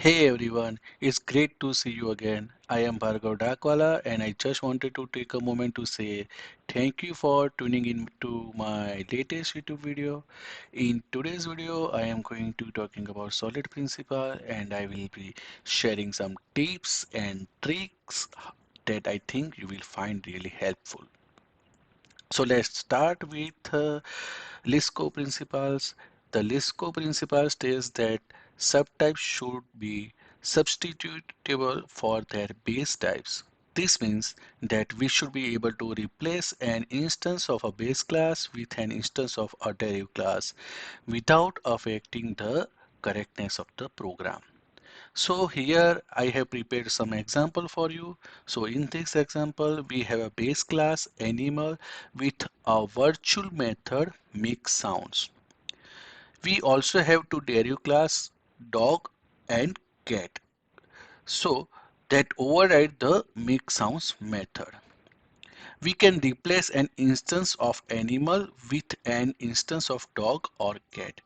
Hey everyone, it's great to see you again. I am Bhargav Dakwala and I just wanted to take a moment to say thank you for tuning in to my latest YouTube video. In today's video, I am going to talking about solid principle and I will be sharing some tips and tricks that I think you will find really helpful. So let's start with Liskov principles. The Liskov principle states that subtypes should be substitutable for their base types. This means that we should be able to replace an instance of a base class with an instance of a derived class without affecting the correctness of the program. So here I have prepared some example for you. So in this example, we have a base class animal with a virtual method make sounds. We also have two derivative class dog and cat. So that override the make sounds method. We can replace an instance of animal with an instance of dog or cat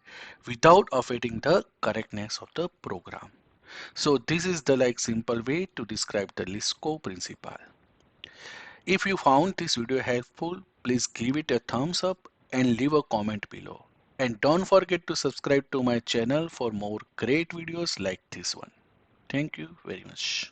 without affecting the correctness of the program. So this is the simple way to describe the Liskov principle. If you found this video helpful, please give it a thumbs up and leave a comment below. And don't forget to subscribe to my channel for more great videos like this one. Thank you very much.